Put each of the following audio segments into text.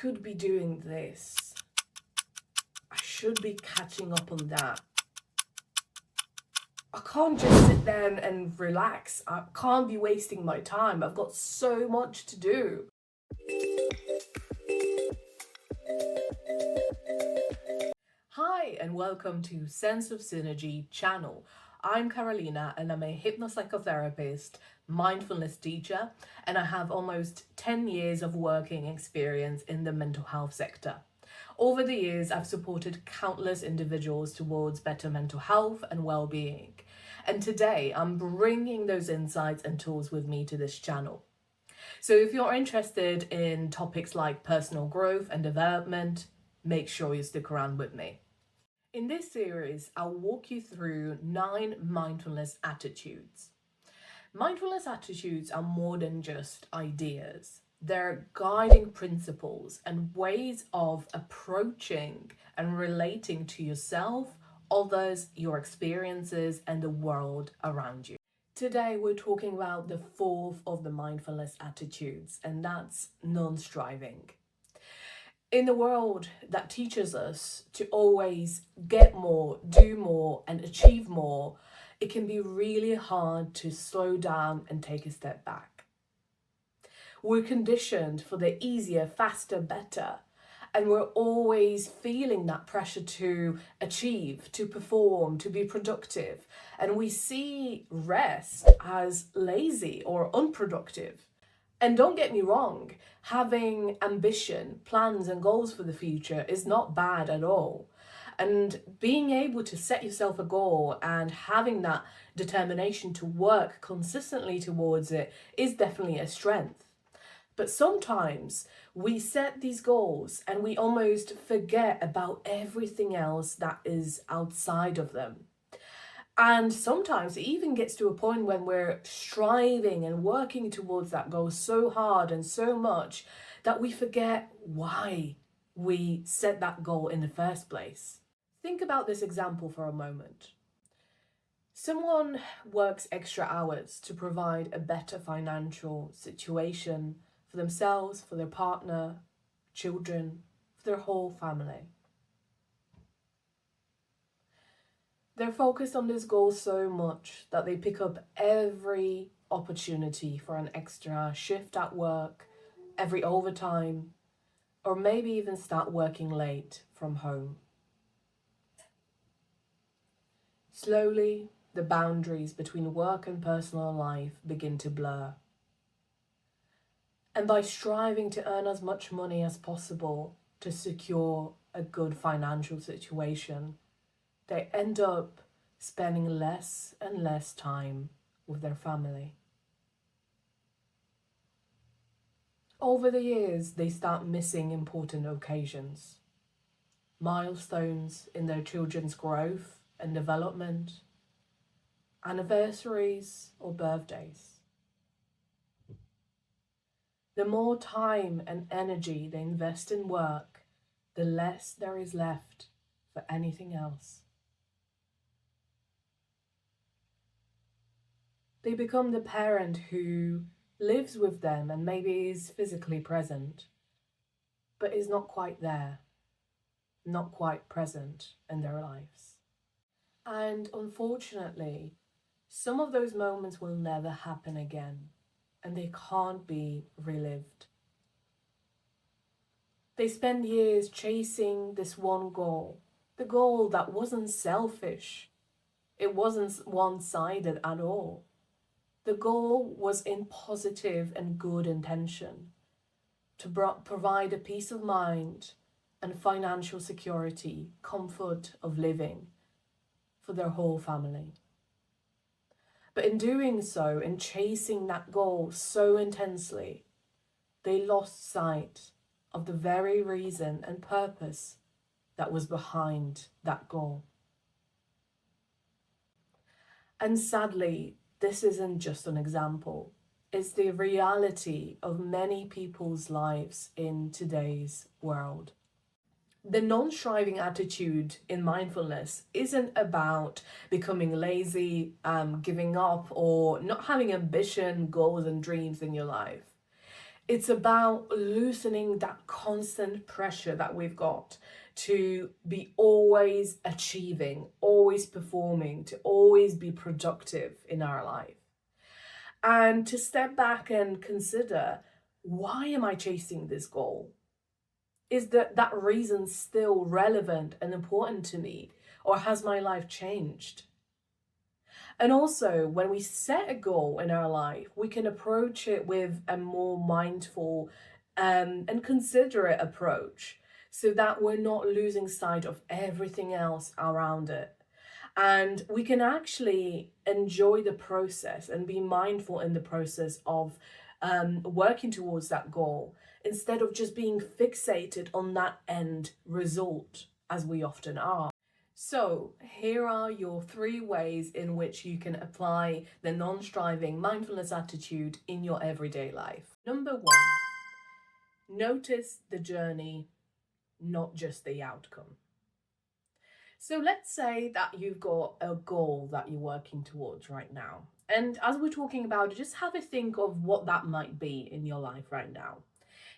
could be doing this. I should be catching up on that. I can't just sit there and relax. I can't be wasting my time. I've got so much to do. Hi, and welcome to Sense of Synergy channel. I'm Karolina, and I'm a hypnotherapist, mindfulness teacher, and I have almost 10 years of working experience in the mental health sector. Over the years, I've supported countless individuals towards better mental health and well-being. And today, I'm bringing those insights and tools with me to this channel. So if you're interested in topics like personal growth and development, make sure you stick around with me. In this series, I'll walk you through 9 mindfulness attitudes. Mindfulness attitudes are more than just ideas. They're guiding principles and ways of approaching and relating to yourself, others, your experiences, and the world around you. Today, we're talking about the 4th of the mindfulness attitudes, and that's non-striving. In the world that teaches us to always get more, do more, and achieve more, it can be really hard to slow down and take a step back. We're conditioned for the easier, faster, better, and we're always feeling that pressure to achieve, to perform, to be productive, and we see rest as lazy or unproductive. And don't get me wrong, having ambition, plans and goals for the future is not bad at all. And being able to set yourself a goal and having that determination to work consistently towards it is definitely a strength. But sometimes we set these goals and we almost forget about everything else that is outside of them. And sometimes it even gets to a point when we're striving and working towards that goal so hard and so much that we forget why we set that goal in the first place. Think about this example for a moment. Someone works extra hours to provide a better financial situation for themselves, for their partner, children, for their whole family. They're focused on this goal so much that they pick up every opportunity for an extra shift at work, every overtime, or maybe even start working late from home. Slowly, the boundaries between work and personal life begin to blur. And by striving to earn as much money as possible to secure a good financial situation, they end up spending less and less time with their family. Over the years, they start missing important occasions, milestones in their children's growth and development, anniversaries or birthdays. The more time and energy they invest in work, the less there is left for anything else. They become the parent who lives with them and maybe is physically present, but is not quite there, not quite present in their lives. And unfortunately, some of those moments will never happen again, and they can't be relived. They spend years chasing this one goal, the goal that wasn't selfish. It wasn't one-sided at all. The goal was in positive and good intention to provide a peace of mind and financial security, comfort of living for their whole family. But in doing so, in chasing that goal so intensely, they lost sight of the very reason and purpose that was behind that goal. And sadly, this isn't just an example. It's the reality of many people's lives in today's world. The non-striving attitude in mindfulness isn't about becoming lazy, giving up, or not having ambition, goals, and dreams in your life. It's about loosening that constant pressure that we've got to be always achieving, always performing, to always be productive in our life. And to step back and consider, why am I chasing this goal? Is that reason still relevant and important to me? Or has my life changed? And also, when we set a goal in our life, we can approach it with a more mindful and considerate approach so that we're not losing sight of everything else around it. And we can actually enjoy the process and be mindful in the process of working towards that goal instead of just being fixated on that end result, as we often are. So, here are your 3 ways in which you can apply the non striving mindfulness attitude in your everyday life. Number 1, notice the journey, not just the outcome. So, let's say that you've got a goal that you're working towards right now. And as we're talking about it, just have a think of what that might be in your life right now.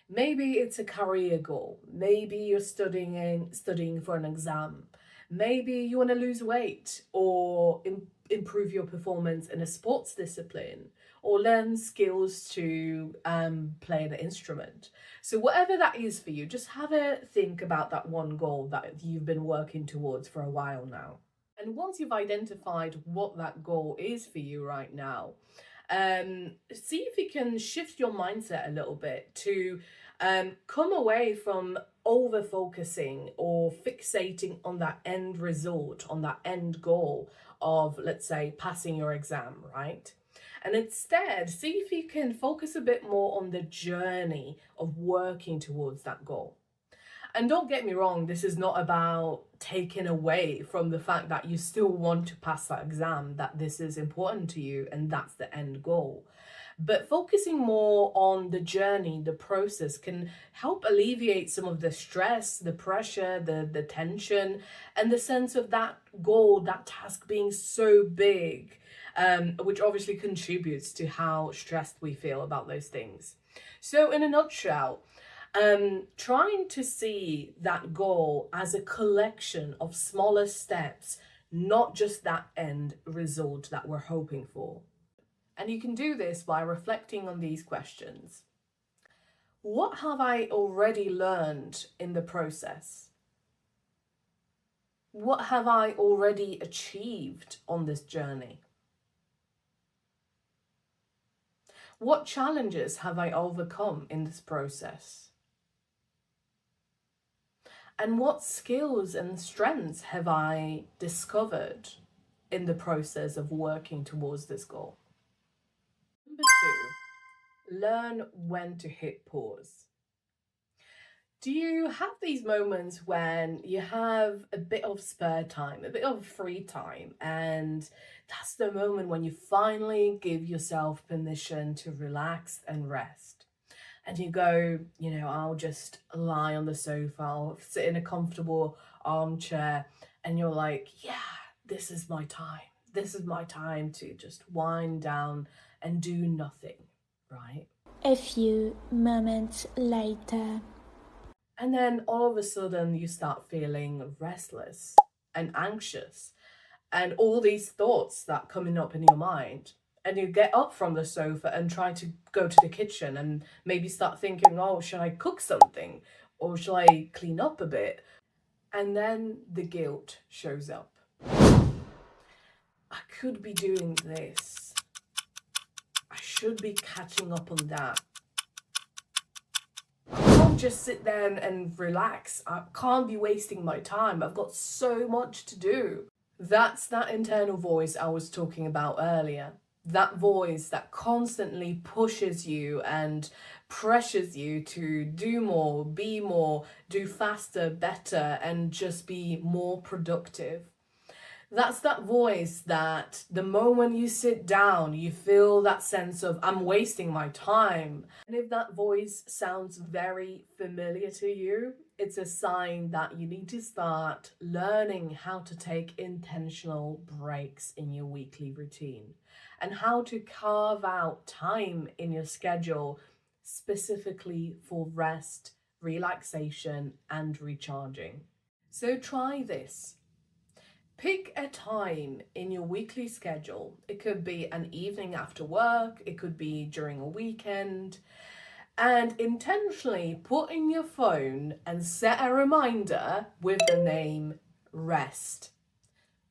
Maybe it's a career goal. Maybe you're studying for an exam. Maybe you want to lose weight or improve your performance in a sports discipline or learn skills to play an instrument. So whatever that is for you, just have a think about that one goal that you've been working towards for a while now. And once you've identified what that goal is for you right now, see if you can shift your mindset a little bit to come away from over focusing or fixating on that end result, on that end goal of, let's say, passing your exam, right? And instead, see if you can focus a bit more on the journey of working towards that goal. And don't get me wrong, this is not about taking away from the fact that you still want to pass that exam, that this is important to you and that's the end goal. But focusing more on the journey, the process can help alleviate some of the stress, the pressure, the tension, and the sense of that goal, that task being so big, which obviously contributes to how stressed we feel about those things. So, in a nutshell, trying to see that goal as a collection of smaller steps, not just that end result that we're hoping for. And you can do this by reflecting on these questions. What have I already learned in the process? What have I already achieved on this journey? What challenges have I overcome in this process? And what skills and strengths have I discovered in the process of working towards this goal? Number 2, learn when to hit pause. Do you have these moments when you have a bit of spare time, a bit of free time, and that's the moment when you finally give yourself permission to relax and rest? And you go, I'll just lie on the sofa, I'll sit in a comfortable armchair, and you're like, yeah, this is my time. This is my time to just wind down and do nothing, right? A few moments later. And then all of a sudden you start feeling restless and anxious and all these thoughts that coming up in your mind. And you get up from the sofa and try to go to the kitchen and maybe start thinking, oh, should I cook something? Or shall I clean up a bit? And then the guilt shows up. I could be doing this. I should be catching up on that. I can't just sit there and relax. I can't be wasting my time. I've got so much to do. That's that internal voice I was talking about earlier. That voice that constantly pushes you and pressures you to do more, be more, do faster, better, and just be more productive. That's that voice that the moment you sit down, you feel that sense of, I'm wasting my time. And if that voice sounds very familiar to you, it's a sign that you need to start learning how to take intentional breaks in your weekly routine and how to carve out time in your schedule specifically for rest, relaxation, and recharging. So try this. Pick a time in your weekly schedule. It could be an evening after work, it could be during a weekend, and intentionally put in your phone and set a reminder with the name rest.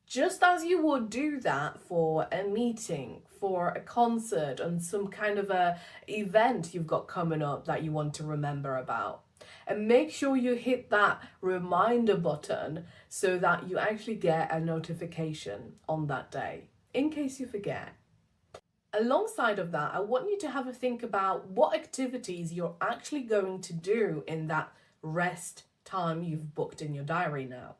Just as you would do that for a meeting, for a concert, and some kind of a event you've got coming up that you want to remember about. And make sure you hit that reminder button so that you actually get a notification on that day, in case you forget. Alongside of that, I want you to have a think about what activities you're actually going to do in that rest time you've booked in your diary now.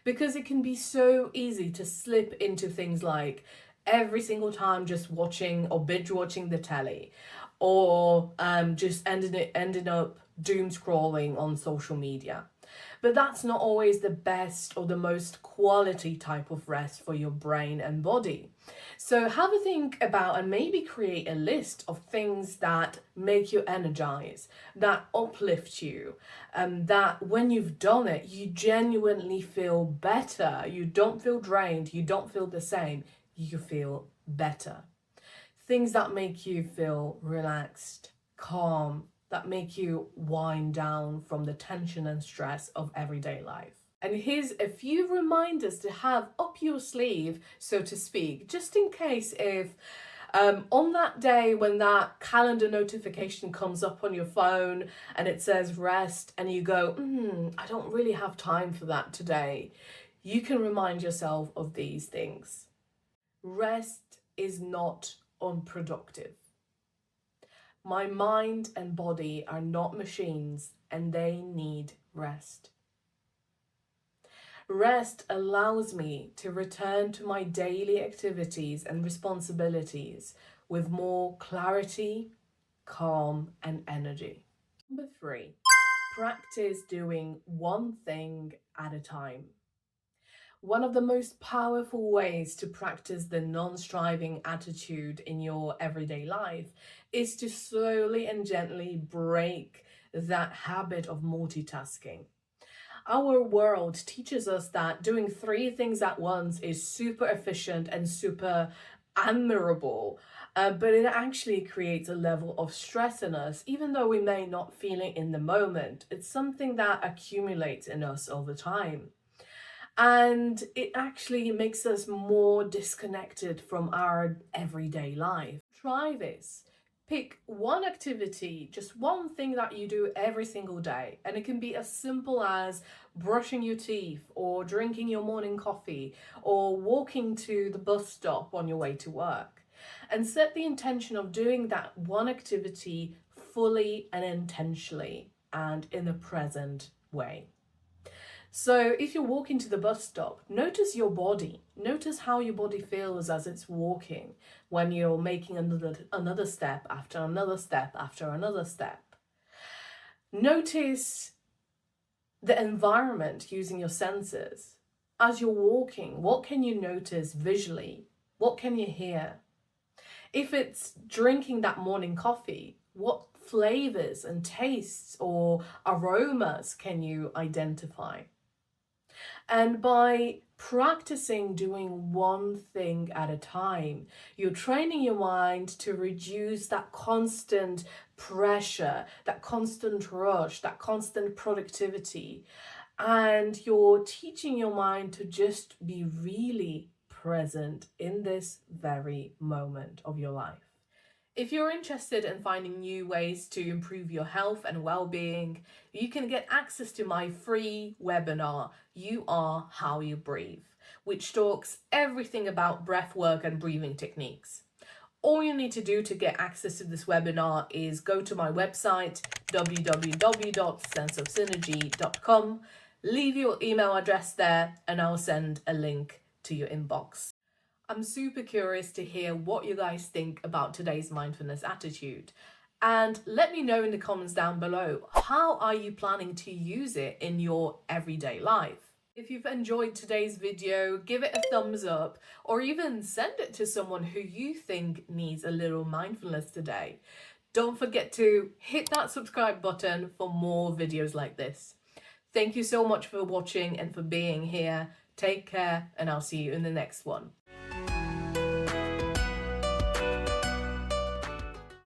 Because it can be so easy to slip into things like every single time just watching or binge watching the telly, or just ending up doom scrolling on social media. But that's not always the best or the most quality type of rest for your brain and body. So have a think about and maybe create a list of things that make you energize, that uplift you, that when you've done it, you genuinely feel better. You don't feel drained, you don't feel the same, you feel better. Things that make you feel relaxed, calm, that make you wind down from the tension and stress of everyday life. And here's a few reminders to have up your sleeve, so to speak, just in case if on that day when that calendar notification comes up on your phone and it says rest and you go, I don't really have time for that today, you can remind yourself of these things. Rest is not unproductive. My mind and body are not machines and they need rest. Rest allows me to return to my daily activities and responsibilities with more clarity, calm, and energy. Number 3, practice doing one thing at a time. One of the most powerful ways to practice the non-striving attitude in your everyday life is to slowly and gently break that habit of multitasking. Our world teaches us that doing 3 things at once is super efficient and super admirable, but it actually creates a level of stress in us, even though we may not feel it in the moment. It's something that accumulates in us over time. And it actually makes us more disconnected from our everyday life. Try this. Pick one activity, just one thing that you do every single day. And it can be as simple as brushing your teeth or drinking your morning coffee or walking to the bus stop on your way to work. And set the intention of doing that one activity fully and intentionally and in a present way. So if you're walking to the bus stop, notice your body. Notice how your body feels as it's walking when you're making another step after another step after another step. Notice the environment using your senses. As you're walking, what can you notice visually? What can you hear? If it's drinking that morning coffee, what flavors and tastes or aromas can you identify? And by practicing doing one thing at a time, you're training your mind to reduce that constant pressure, that constant rush, that constant productivity. And you're teaching your mind to just be really present in this very moment of your life. If you're interested in finding new ways to improve your health and well-being, you can get access to my free webinar, You Are How You Breathe, which talks everything about breath work and breathing techniques. All you need to do to get access to this webinar is go to my website, www.senseofsynergy.com, leave your email address there, and I'll send a link to your inbox. I'm super curious to hear what you guys think about today's mindfulness attitude. And let me know in the comments down below, how are you planning to use it in your everyday life? If you've enjoyed today's video, give it a thumbs up or even send it to someone who you think needs a little mindfulness today. Don't forget to hit that subscribe button for more videos like this. Thank you so much for watching and for being here. Take care, and I'll see you in the next one.